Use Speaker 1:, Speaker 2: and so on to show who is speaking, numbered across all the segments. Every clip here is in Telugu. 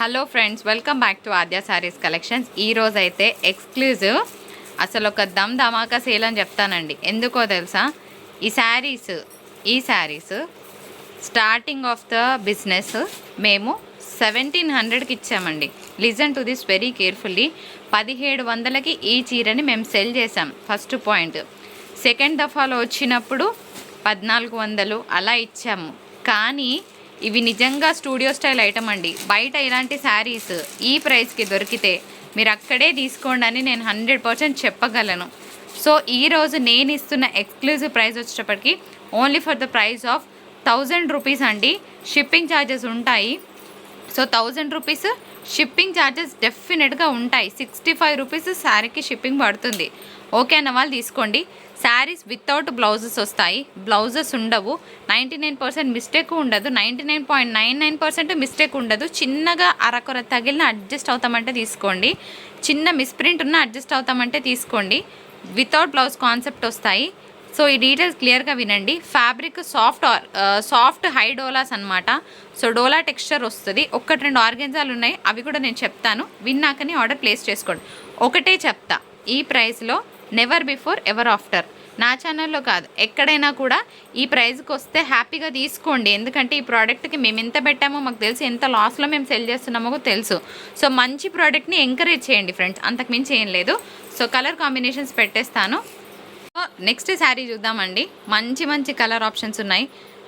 Speaker 1: Hello friends, welcome back to Aadya saris collections. ఈరోజు అయితే ఎక్స్క్లూజివ్ అసలు ఒక దమ్ ధమాకా సేల్ అని చెప్తానండి. ఎందుకో తెలుసా, ఈ saris starting of the business మేము 1700కి ఇచ్చామండి. Listen to this very carefully. 1700కి ఈ చీరని మేము సెల్ చేసాం. First point. సెకండ్ దఫాలో వచ్చినప్పుడు 1400 అలా ఇచ్చాము. కానీ ఇవి నిజంగా స్టూడియో స్టైల్ ఐటమ్ అండి. బయట ఇలాంటి శారీస్ ఈ ప్రైస్కి దొరికితే మీరు అక్కడే తీసుకోండి అని నేను 100% చెప్పగలను. సో ఈరోజు నేను ఇస్తున్న ఎక్స్క్లూజివ్ ప్రైస్ వచ్చేటప్పటికి only for the price of 1000 rupees అండి. షిప్పింగ్ ఛార్జెస్ ఉంటాయి. సో 1000 రూపీస్ షిప్పింగ్ ఛార్జెస్ డెఫినెట్గా ఉంటాయి. 65 రూపీస్ శారీకి షిప్పింగ్ పడుతుంది. ఓకే అన్న వాళ్ళు తీసుకోండి. శారీస్ వితౌట్ బ్లౌజెస్ వస్తాయి. బ్లౌజెస్ ఉండవు. 99% మిస్టేక్ ఉండదు. 99.99% మిస్టేక్ ఉండదు. చిన్నగా అరకొర తగిలిన అడ్జస్ట్ అవుతామంటే తీసుకోండి. చిన్న మిస్ప్రింట్ ఉన్న అడ్జస్ట్ అవుతామంటే తీసుకోండి. వితౌట్ బ్లౌజ్ కాన్సెప్ట్ వస్తాయి. సో ఈ డీటెయిల్స్ క్లియర్గా వినండి. ఫ్యాబ్రిక్ సాఫ్ట్ హై డోలాస్ అనమాట. సో డోలా టెక్స్చర్ వస్తుంది. 1-2 ఆర్గెన్జాలు ఉన్నాయి, అవి కూడా నేను చెప్తాను. విన్నాకని ఆర్డర్ ప్లేస్ చేసుకోండి. ఒకటే చెప్తా, ఈ ప్రైస్లో నెవర్ బిఫోర్ ఎవర్ ఆఫ్టర్. నా ఛానల్లో కాదు, ఎక్కడైనా కూడా ఈ ప్రైస్కి వస్తే హ్యాపీగా తీసుకోండి. ఎందుకంటే ఈ ప్రోడక్ట్కి మేము ఎంత పెట్టామో మాకు తెలుసు, ఎంత లాస్లో మేము సెల్ చేస్తున్నామో తెలుసు. సో మంచి ప్రోడక్ట్ని ఎంకరేజ్ చేయండి ఫ్రెండ్స్, అంతకుమించి ఏం లేదు. సో కలర్ కాంబినేషన్స్ పెట్టేస్తాను. నెక్స్ట్ శారీ చూద్దామండి. మంచి కలర్ ఆప్షన్స్ ఉన్నాయి.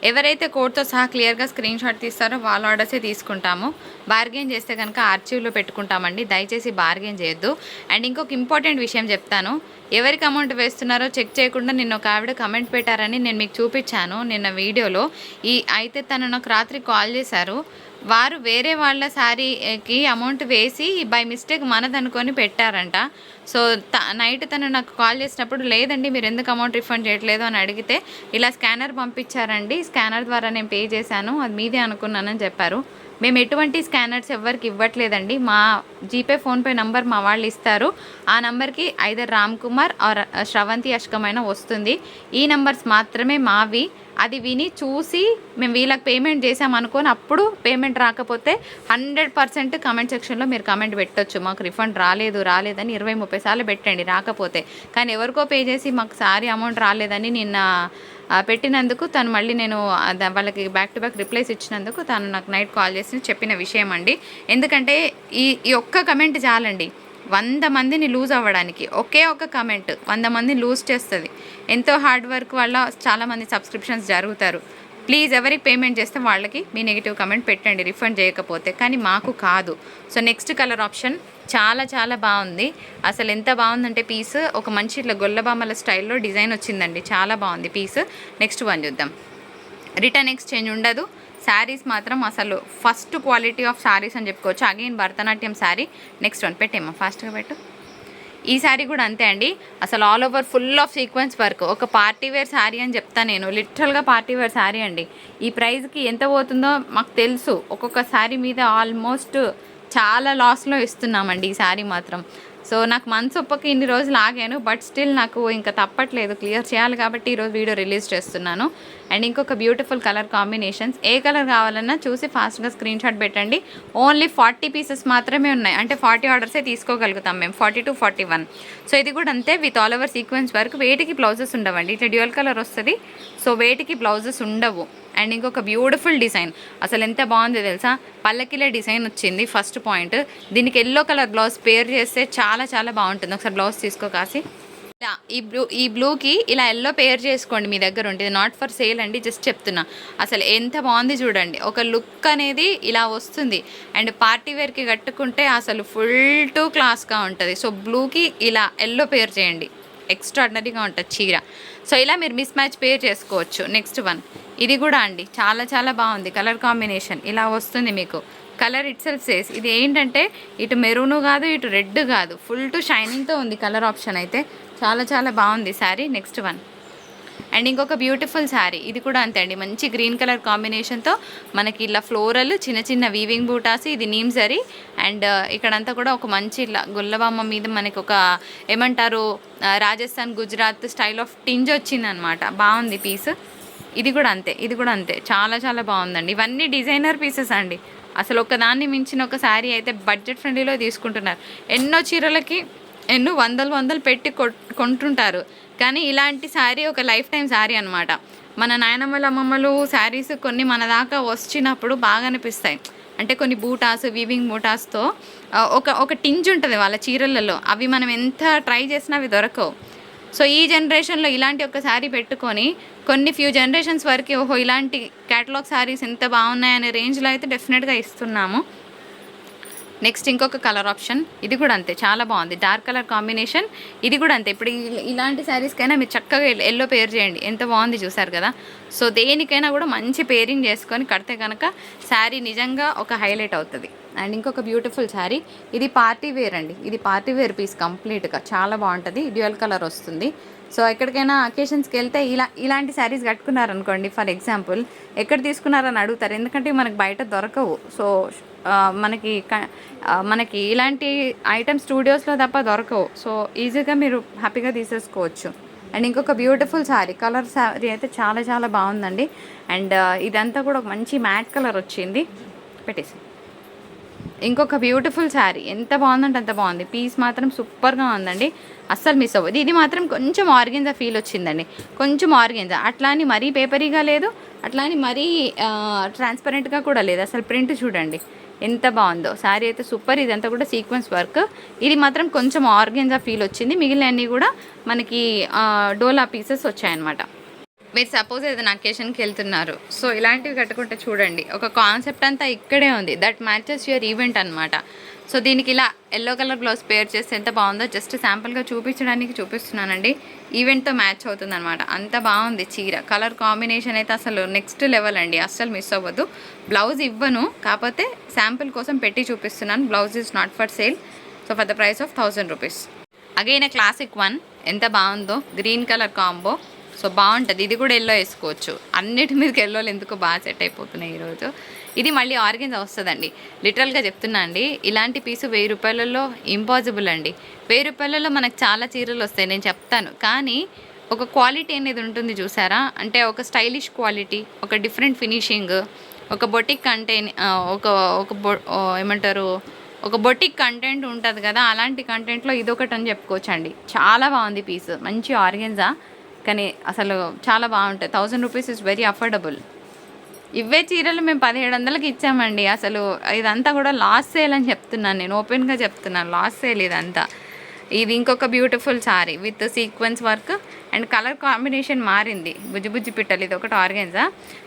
Speaker 1: ఎవరైతే కోడ్తో సహా క్లియర్గా స్క్రీన్ షాట్ తీస్తారో వాళ్ళ ఆర్డర్సే తీసుకుంటాము. బార్గెన్ చేస్తే కనుక ఆర్చీవ్లో పెట్టుకుంటామండి. దయచేసి బార్గెన్ చేయొద్దు. అండ్ ఇంకొక ఇంపార్టెంట్ విషయం చెప్తాను. ఎవరికి అమౌంట్ వేస్తున్నారో చెక్ చేయకుండా నిన్న ఒక ఆవిడ కమెంట్ పెట్టారని నేను మీకు చూపించాను నిన్న వీడియోలో. అయితే తను నాకు రాత్రి కాల్ చేశారు. వారు వేరే వాళ్ళ శారీకి అమౌంట్ వేసి బై మిస్టేక్ మనదనుకొని పెట్టారంట. సో నైట్ తను నాకు కాల్ చేసినప్పుడు, లేదండి మీరు ఎందుకు అమౌంట్ రిఫండ్ చేయట్లేదు అని అడిగితే, ఇలా స్కానర్ పంపించారండి, స్కానర్ ద్వారా నేను పే చేశాను, అది మీదే అనుకున్నానని చెప్పారు. మేము ఎటువంటి స్కానర్స్ ఎవరికి ఇవ్వట్లేదండి. మా జీపే ఫోన్పే నంబర్ మా వాళ్ళు ఇస్తారు. ఆ నెంబర్కి ఐదర్ రామ్ కుమార్ ఆర్ శ్రవంతి అష్కమైన వస్తుంది. ఈ నెంబర్స్ మాత్రమే మావి. అది విని చూసి మేము వీళ్ళకి పేమెంట్ చేసామనుకొని అప్పుడు పేమెంట్ రాకపోతే 100% కమెంట్ సెక్షన్లో మీరు కమెంట్ పెట్టొచ్చు, మాకు రిఫండ్ రాలేదని 20-30 సార్లు పెట్టండి రాకపోతే. కానీ ఎవరికో పే చేసి మాకు సారీ అమౌంట్ రాలేదని నిన్న పెట్టినందుకు తను మళ్ళీ నేను వాళ్ళకి బ్యాక్ టు బ్యాక్ రిప్లైస్ ఇచ్చినందుకు తను నాకు నైట్ కాల్ చేసి చెప్పిన విషయం అండి. ఎందుకంటే ఈ ఒక్క కమెంట్ చాలండి 100 మందిని లూజ్ అవ్వడానికి. ఒకే ఒక కమెంట్ 100 మందిని లూజ్ చేస్తుంది. ఎంతో హార్డ్ వర్క్ వల్ల చాలామంది సబ్స్క్రిప్షన్స్ జరుగుతారు. ప్లీజ్ ఎవరికి పేమెంట్ చేస్తే వాళ్ళకి మీ నెగిటివ్ కమెంట్ పెట్టండి రిఫండ్ చేయకపోతే, కానీ మాకు కాదు. సో నెక్స్ట్ కలర్ ఆప్షన్ చాలా బాగుంది. అసలు ఎంత బాగుందంటే పీస్ ఒక మంచి ఇట్లా గొల్లబామల స్టైల్లో డిజైన్ వచ్చిందండి. చాలా బాగుంది పీస్. నెక్స్ట్ వన్ చూద్దాం. రిటర్న్ ఎక్స్చేంజ్ ఉండదు. శారీస్ మాత్రం అసలు ఫస్ట్ క్వాలిటీ ఆఫ్ శారీస్ అని చెప్పుకోవచ్చు. Again Bharatanatyam sari. Next one పెట్టేమ్మా, ఫాస్ట్గా పెట్టు. ఈ శారీ కూడా అంతే అండి. అసలు all over full of sequence work. ఒక పార్టీ వేర్ శారీ అని చెప్తాను నేను. లిటరల్గా పార్టీ వేర్ శారీ అండి. ఈ ప్రైస్కి ఎంత పోతుందో మాకు తెలుసు. ఒక్కొక్క శారీ మీద ఆల్మోస్ట్ చాలా లాస్లో ఇస్తున్నామండి ఈ శారీ మాత్రం. సో నాకు మనసు ఒప్పక ఇన్ని రోజులు ఆగాను, బట్ స్టిల్ నాకు ఇంకా తప్పట్లేదు, క్లియర్ చేయాలి కాబట్టి ఈరోజు వీడియో రిలీజ్ చేస్తున్నాను. అండ్ ఇంకొక బ్యూటిఫుల్ కలర్ కాంబినేషన్స్. ఏ కలర్ కావాలన్నా చూసి ఫాస్ట్గా స్క్రీన్ షాట్ పెట్టండి. ఓన్లీ 40 పీసెస్ మాత్రమే ఉన్నాయి. అంటే 40 ఆర్డర్సే తీసుకోగలుగుతాం మేము, 40 to 41. సో ఇది కూడా అంతే, with all over sequence work. వేటికి బ్లౌజెస్ ఉండవండి. ఇట్లా డ్యూయల్ కలర్ వస్తుంది. సో వేటికి బ్లౌజెస్ ఉండవు. అండ్ ఇంకొక బ్యూటిఫుల్ డిజైన్. అసలు ఎంత బాగుందో తెలుసా, పల్లకిలే డిజైన్ వచ్చింది ఫస్ట్ పాయింట్. దీనికి ఎల్లో కలర్ బ్లౌజ్ పేర్ చేస్తే చాలా బాగుంటుంది. ఒకసారి బ్లౌజ్ తీసుకో కాసి. ఈ బ్లూకి ఇలా ఎల్లో పేర్ చేసుకోండి మీ దగ్గర ఉంటుంది. నాట్ ఫర్ సేల్ అండి, జస్ట్ చెప్తున్నా. అసలు ఎంత బాగుంది చూడండి. ఒక లుక్ అనేది ఇలా వస్తుంది. అండ్ పార్టీ వేర్కి కట్టుకుంటే అసలు ఫుల్ టు క్లాస్గా ఉంటుంది. సో బ్లూకి ఇలా ఎల్లో పేర్ చేయండి, ఎక్స్ట్రాడినరీగా ఉంటుంది చీర. సో ఇలా మీరు మిస్ మ్యాచ్ పేర్ చేసుకోవచ్చు. Next one. ఇది కూడా అండి చాలా బాగుంది. కలర్ కాంబినేషన్ ఇలా వస్తుంది మీకు. కలర్ ఇట్ సెల్ఫ్ సేస్ ఇది ఏంటంటే ఇటు మెరూను కాదు, ఇటు రెడ్ కాదు, ఫుల్ టు షైనింగ్తో ఉంది కలర్ ఆప్షన్. అయితే చాలా బాగుంది శారీ. Next one. అండ్ ఇంకొక బ్యూటిఫుల్ శారీ. ఇది కూడా అంతే అండి. మంచి గ్రీన్ కలర్ కాంబినేషన్తో మనకి ఇలా ఫ్లోరల్ చిన్న వీవింగ్ బూటాసి, ఇది నీమ్ జరీ. అండ్ ఇక్కడంతా కూడా ఒక మంచి ఇలా గుల్లబామ్మ మీద మనకి ఒక ఏమంటారు Rajasthan Gujarat style of tinge వచ్చిందనమాట. బాగుంది పీస్. ఇది కూడా అంతే చాలా బాగుందండి. ఇవన్నీ డిజైనర్ పీసెస్ అండి. అసలు ఒకదాన్ని మించిన ఒక శారీ అయితే బడ్జెట్ ఫ్రెండ్లీలో తీసుకుంటున్నారు. ఎన్నో చీరలకి ఎన్నో వందలు పెట్టి కొంటుంటారు, కానీ ఇలాంటి శారీ ఒక లైఫ్ టైం శారీ అనమాట. మన నాయనమ్మలు అమ్మమ్మలు శారీస్ కొన్ని మన దాకా వచ్చినప్పుడు బాగా అనిపిస్తాయి. అంటే కొన్ని బూటాస్, వీవింగ్ బూటాస్తో ఒక టింజ్ ఉంటుంది వాళ్ళ చీరలలో. అవి మనం ఎంత ట్రై చేసినా అవి దొరకవు. సో ఈ జనరేషన్లో ఇలాంటి ఒక శారీ పెట్టుకొని కొన్ని ఫ్యూ జనరేషన్స్ వరకు ఓహో ఇలాంటి క్యాటలాగ్ శారీస్ ఎంత బాగున్నాయనే రేంజ్లో అయితే డెఫినెట్గా ఇస్తున్నాము. నెక్స్ట్ ఇంకొక కలర్ ఆప్షన్, ఇది కూడా అంతే చాలా బాగుంది, డార్క్ కలర్ కాంబినేషన్. ఇది కూడా అంతే. ఇప్పుడు ఇలాంటి శారీస్కైనా మీరు చక్కగా ఎల్లో పేర్ చేయండి, ఎంత బాగుంది చూసారు కదా. సో దేనికైనా కూడా మంచి పేరింగ్ చేసుకొని కడితే కనుక శారీ నిజంగా ఒక హైలైట్ అవుతుంది. అండ్ ఇంకొక బ్యూటిఫుల్ శారీ, ఇది పార్టీ వేర్ అండి. ఇది పార్టీ వేర్ పీస్ కంప్లీట్గా చాలా బాగుంటుంది, డ్యూయల్ కలర్ వస్తుంది. సో ఎక్కడికైనా అకేషన్స్కి వెళ్తే ఇలాంటి శారీస్ కట్టుకున్నారనుకోండి, ఫర్ ఎగ్జాంపుల్ ఎక్కడ తీసుకున్నారని అడుగుతారు, ఎందుకంటే మనకు బయట దొరకవు. సో మనకి ఇలాంటి ఐటమ్ స్టూడియోస్లో తప్ప దొరకవు. సో ఈజీగా మీరు హ్యాపీగా తీసేసుకోవచ్చు. అండ్ ఇంకొక బ్యూటిఫుల్ శారీ, కలర్ శారీ అయితే చాలా చాలా బాగుందండి. అండ్ ఇదంతా కూడా ఒక మంచి మ్యాట్ కలర్ వచ్చింది, పెట్టేసి. ఇంకొక బ్యూటిఫుల్ శారీ, ఎంత బాగుందంటే అంత బాగుంది. పీస్ మాత్రం సూపర్గా ఉందండి, అస్సలు మిస్ అవ్వదు. ఇది మాత్రం కొంచెం ఆర్గెన్జా ఫీల్ వచ్చిందండి, కొంచెం ఆర్గెన్జా. అట్లా అని మరీ పేపరీగా లేదు, అట్లా అని మరీ ట్రాన్స్పరెంట్గా కూడా లేదు. అసలు ప్రింట్ చూడండి ఎంత బాగుందో. శారీ అయితే సూపర్. ఇదంతా కూడా సీక్వెన్స్ వర్క్. ఇది మాత్రం కొంచెం ఆర్గెన్జా ఫీల్ వచ్చింది, మిగిలినవన్నీ కూడా మనకి డోలా పీసెస్ వచ్చాయన్నమాట. మీరు సపోజ్ ఏదైనా అకేషన్కి వెళ్తున్నారు, సో ఇలాంటివి కట్టుకుంటే చూడండి ఒక కాన్సెప్ట్ అంతా ఇక్కడే ఉంది, దట్ మ్యాచెస్ యువర్ ఈవెంట్ అనమాట. సో దీనికి ఇలా ఎల్లో కలర్ బ్లౌజ్ పేర్ చేస్తే ఎంత బాగుందో జస్ట్ శాంపుల్గా చూపిస్తున్నానండి. ఈవెంట్తో మ్యాచ్ అవుతుంది అనమాట, అంత బాగుంది చీర. కలర్ కాంబినేషన్ అయితే అసలు నెక్స్ట్ లెవెల్ అండి, అస్సలు మిస్ అవ్వద్దు. బ్లౌజ్ ఇవ్వను, కాకపోతే శాంపుల్ కోసం పెట్టి చూపిస్తున్నాను. Blouse is not for sale, so for the price of 1000 rupees. Again classic one, ఎంత బాగుందో, గ్రీన్ కలర్ కాంబో. సో బాగుంటుంది, ఇది కూడా ఎల్లో వేసుకోవచ్చు. అన్నిటి మీదకి ఎల్లోలు ఎందుకు బాగా సెట్ అయిపోతున్నాయి ఈరోజు. ఇది మళ్ళీ ఆర్గెన్జా వస్తుందండి, లిటరల్గా చెప్తున్నా అండి. ఇలాంటి పీసు 1000 రూపాయలలో ఇంపాసిబుల్ అండి. 1000 రూపాయలలో మనకు చాలా చీరలు వస్తాయి, నేను చెప్తాను. కానీ ఒక క్వాలిటీ అనేది ఉంటుంది చూసారా, అంటే ఒక స్టైలిష్ క్వాలిటీ, ఒక డిఫరెంట్ ఫినిషింగ్, ఒక బొటిక్ ఏమంటారు, ఒక బొటిక్ కంటెంట్ ఉంటుంది కదా, అలాంటి కంటెంట్లో ఇదొకటి అని చెప్పుకోవచ్చు అండి. చాలా బాగుంది పీస్, మంచి ఆర్గెన్జా, కానీ అసలు చాలా బాగుంటాయి. 1000 రూపీస్ ఇస్ వెరీ అఫోర్డబుల్. ఇవే చీరలు మేము 1700కి ఇచ్చామండి. అసలు ఇదంతా కూడా లాస్ సేల్ అని చెప్తున్నాను, నేను ఓపెన్గా చెప్తున్నాను, లాస్ సేల్ ఇదంతా. ఇది ఇంకొక beautiful sorry with sequence work and colour combination మారింది, బుజ్జి పిట్టలు. ఇది ఒకటి ఆర్గెన్జా,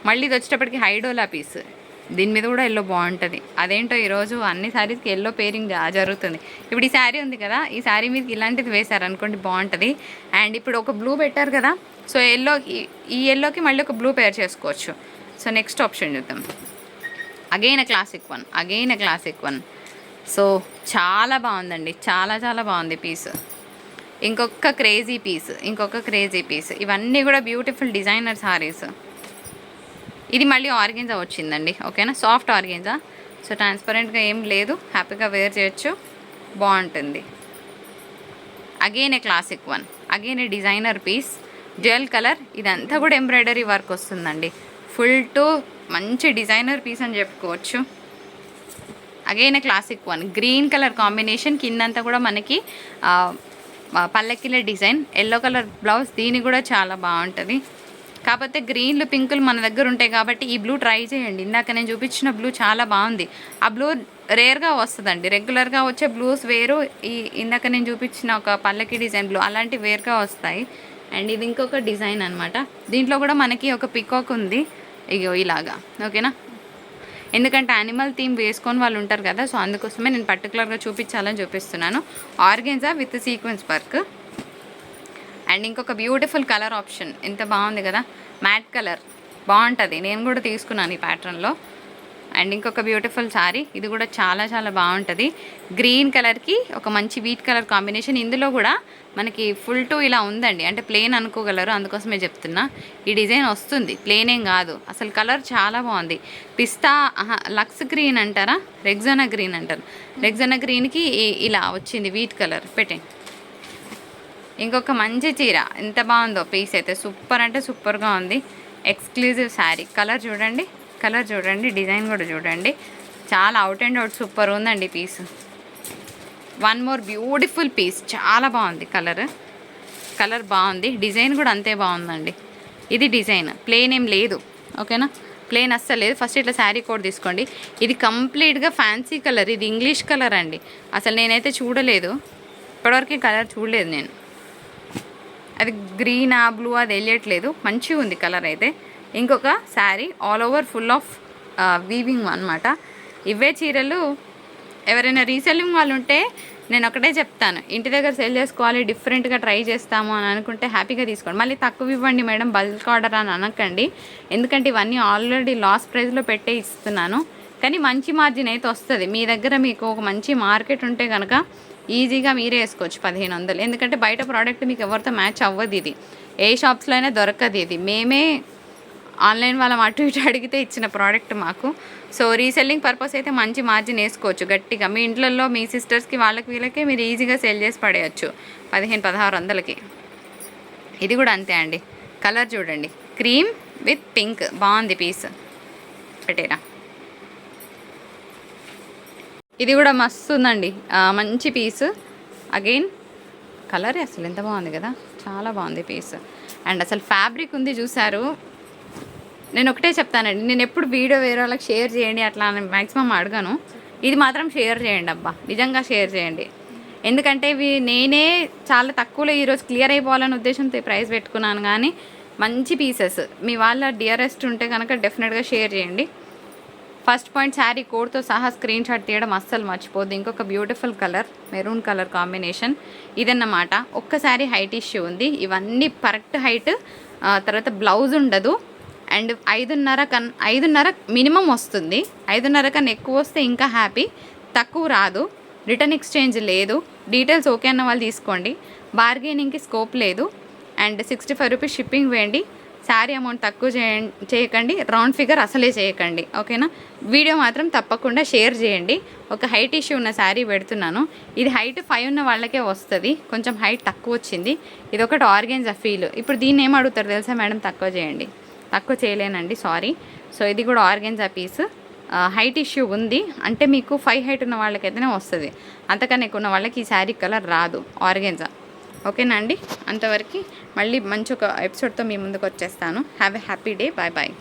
Speaker 1: మళ్ళీ ఇది వచ్చేటప్పటికి హైడోలా పీస్, దీని మీద కూడా ఎల్లో బాగుంటుంది. అదేంటో ఈరోజు అన్ని శారీస్కి ఎల్లో పేరింగ్ జరుగుతుంది. ఇప్పుడు ఈ శారీ ఉంది కదా, ఈ శారీ మీదకి ఇలాంటిది వేశారనుకోండి బాగుంటుంది. అండ్ ఇప్పుడు ఒక బ్లూ పెట్టారు కదా, సో ఈ ఎల్లోకి మళ్ళీ ఒక బ్లూ పేర్ చేసుకోవచ్చు. సో నెక్స్ట్ ఆప్షన్ చూద్దాం. Again classic one. సో చాలా బాగుందండి, చాలా చాలా బాగుంది పీస్. ఇంకొక క్రేజీ పీస్. ఇవన్నీ కూడా బ్యూటిఫుల్ డిజైనర్ సారీస్. ఇది మళ్ళీ ఆర్గెన్జా వచ్చిందండి, ఓకేనా, సాఫ్ట్ ఆర్గెన్జా. సో ట్రాన్స్పరెంట్గా ఏం లేదు, హ్యాపీగా వేర్ చేయొచ్చు, బాగుంటుంది. Again classic one, again designer piece, dual colour. ఇదంతా కూడా ఎంబ్రాయిడరీ వర్క్ వస్తుందండి, ఫుల్ టు మంచి డిజైనర్ పీస్ అని చెప్పుకోవచ్చు. Again classic one, green colour combination, కిందంతా కూడా మనకి పల్లకిల డిజైన్, ఎల్లో కలర్ బ్లౌజ్. దీని కూడా చాలా బాగుంటుంది. కాకపోతే గ్రీన్లు పింకులు మన దగ్గర ఉంటాయి కాబట్టి ఈ బ్లూ ట్రై చేయండి. ఇందాక నేను చూపించిన బ్లూ చాలా బాగుంది, ఆ బ్లూ రేర్గా వస్తుందండి. రెగ్యులర్గా వచ్చే బ్లూస్ వేరు, ఇందాక నేను చూపించిన ఒక పల్లకి డిజైన్ బ్లూ అలాంటివి వేరుగా వస్తాయి. అండ్ ఇది ఇంకొక డిజైన్ అనమాట, దీంట్లో కూడా మనకి ఒక పికాక్ ఉంది, ఇగో ఇలాగా, ఓకేనా. ఎందుకంటే యానిమల్ థీమ్ వేసుకొని వాళ్ళు ఉంటారు కదా, సో అందుకోసమే నేను పర్టికులర్గా చూపించాలని చూపిస్తున్నాను. Organza with sequence work. And ఇంకొక బ్యూటిఫుల్ కలర్ ఆప్షన్, ఎంత బాగుంది కదా, మ్యాట్ కలర్ బాగుంటుంది, నేను కూడా తీసుకున్నాను ఈ ప్యాటర్న్లో. అండ్ ఇంకొక బ్యూటిఫుల్ శారీ, ఇది కూడా చాలా చాలా బాగుంటుంది. గ్రీన్ కలర్కి ఒక మంచి వీట్ కలర్ కాంబినేషన్. ఇందులో కూడా మనకి ఫుల్ టు ఇలా ఉందండి, అంటే ప్లెయిన్ అనుకోగలరు, అందుకోసమే చెప్తున్నా. ఈ డిజైన్ వస్తుంది, ప్లెయిన్ ఏం కాదు. అసలు కలర్ చాలా బాగుంది, పిస్తా లక్స్ గ్రీన్ అంటారా, రెగ్జానా గ్రీన్ అంటారు. రెగ్జానా గ్రీన్కి ఇలా వచ్చింది వీట్ కలర్. పెట్టండి. ఇంకొక మంచి చీర, ఎంత బాగుందో పీస్ అయితే, సూపర్ అంటే సూపర్గా ఉంది. Exclusive saree. కలర్ చూడండి, డిజైన్ కూడా చూడండి, చాలా అవుట్ అండ్ అవుట్ సూపర్ ఉందండి piece. One more beautiful piece, చాలా బాగుంది కలర్ బాగుంది, డిజైన్ కూడా అంతే బాగుందండి. ఇది డిజైన్ ప్లెయిన్ ఏం లేదు, ఓకేనా, ప్లెయిన్ అస్సలు లేదు. ఫస్ట్ ఇట్లా శారీ కోడ్ తీసుకోండి. ఇది కంప్లీట్గా ఫ్యాన్సీ కలర్, ఇది ఇంగ్లీష్ కలర్ అండి. అసలు నేనైతే చూడలేదు, ఇప్పటివరకు కలర్ చూడలేదు నేను. అది గ్రీనా బ్లూ అది వెళ్ళట్లేదు, మంచిగా ఉంది కలర్ అయితే. ఇంకొక sari all over full of weaving అనమాట. ఇవే చీరలు ఎవరైనా రీసెల్లింగ్ వాళ్ళు ఉంటే నేను ఒకటే చెప్తాను, ఇంటి దగ్గర సెల్ చేసుకోవాలి, డిఫరెంట్గా ట్రై చేస్తాము అని అనుకుంటే హ్యాపీగా తీసుకోండి. మళ్ళీ తక్కువ ఇవ్వండి మేడం బల్క్ ఆర్డర్ అని అనకండి, ఎందుకంటే ఇవన్నీ ఆల్రెడీ లాస్ ప్రైస్లో పెట్టే ఇస్తున్నాను. కానీ మంచి మార్జిన్ అయితే వస్తుంది. మీ దగ్గర మీకు ఒక మంచి మార్కెట్ ఉంటే కనుక ఈజీగా మీరే వేసుకోవచ్చు 1500. ఎందుకంటే బయట ప్రోడక్ట్ మీకు ఎవరితో మ్యాచ్ అవ్వదు, ఇది ఏ షాప్స్లో అయినా దొరకదు. ఇది మేమే ఆన్లైన్ వాళ్ళం అటు ఇటు అడిగితే ఇచ్చిన ప్రోడక్ట్ మాకు. సో రీసెల్లింగ్ పర్పస్ అయితే మంచి మార్జిన్ వేసుకోవచ్చు గట్టిగా. మీ ఇంట్లలో మీ సిస్టర్స్కి వాళ్ళకి వీళ్ళకి మీరు ఈజీగా సేల్ చేసి పడేయచ్చు 1500-1600కి. ఇది కూడా అంతే అండి. కలర్ చూడండి, క్రీమ్ విత్ పింక్, బాగుంది పీస్. పెట్టేరా, ఇది కూడా మస్తు ఉందండి, మంచి పీస్. అగైన్ కలర్ అసలు ఎంత బాగుంది కదా, చాలా బాగుంది పీస్. అండ్ అసలు ఫ్యాబ్రిక్ ఉంది చూసారు. నేను ఒకటే చెప్తానండి, నేను ఎప్పుడు వీడియో వేరే వాళ్ళకి షేర్ చేయండి అట్లా మ్యాక్సిమం అడగను. ఇది మాత్రం షేర్ చేయండి అబ్బా, నిజంగా షేర్ చేయండి. ఎందుకంటే ఇవి నేనే చాలా తక్కువలో ఈరోజు క్లియర్ అయిపోవాలనే ఉద్దేశంతో ప్రైస్ పెట్టుకున్నాను. కానీ మంచి పీసెస్, మీ వాళ్ళ డియరెస్ట్ ఉంటే కనుక డెఫినెట్గా షేర్ చేయండి. ఫస్ట్ పాయింట్ శారీ కోడ్తో సహా స్క్రీన్ షాట్ తీయడం అస్సలు మర్చిపోద్దు. ఇంకొక beautiful colour, maroon colour combination ఇదన్నమాట. ఒక్కసారి హైట్ ఇష్యూ ఉంది, ఇవన్నీ కరెక్ట్ హైట్. తర్వాత బ్లౌజ్ ఉండదు. అండ్ 5.5 మినిమం వస్తుంది. 5.5 కన్నా ఎక్కువ వస్తే ఇంకా హ్యాపీ, తక్కువ రాదు. రిటర్న్ ఎక్స్చేంజ్ లేదు. డీటెయిల్స్ ఓకే అన్న వాళ్ళు తీసుకోండి, బార్గెనింగ్కి స్కోప్ లేదు. అండ్ 65 రూపీస్ షిప్పింగ్ వేయండి. శారీ అమౌంట్ తక్కువ చేయకండి, రౌండ్ ఫిగర్ అసలే చేయకండి, ఓకేనా. వీడియో మాత్రం తప్పకుండా షేర్ చేయండి. ఒక హైట్ ఇష్యూ ఉన్న శారీ పెడుతున్నాను. ఇది హైట్ 5 ఉన్న వాళ్ళకే వస్తుంది, కొంచెం హైట్ తక్కువ వచ్చింది. ఇది ఒకటి ఆర్గెన్జా ఫీల్. ఇప్పుడు దీన్ని ఏం అడుగుతారు తెలుసా మేడం, తక్కువ చేయండి. తక్కువ చేయలేనండి, సారీ. సో ఇది కూడా ఆర్గెన్జా పీస్. హైట్ ఇష్యూ ఉంది అంటే మీకు 5 హైట్ ఉన్న వాళ్ళకైతేనే వస్తుంది, అంతకన్నా ఎక్కువ ఉన్న వాళ్ళకి ఈ శారీ కలర్ రాదు, ఆర్గెన్జా. ఓకేనా అండి, అంతవరకు మళ్ళీ మంచి ఒక ఎపిసోడ్తో మీ ముందుకు వచ్చేస్తాను. Have a happy day, bye bye.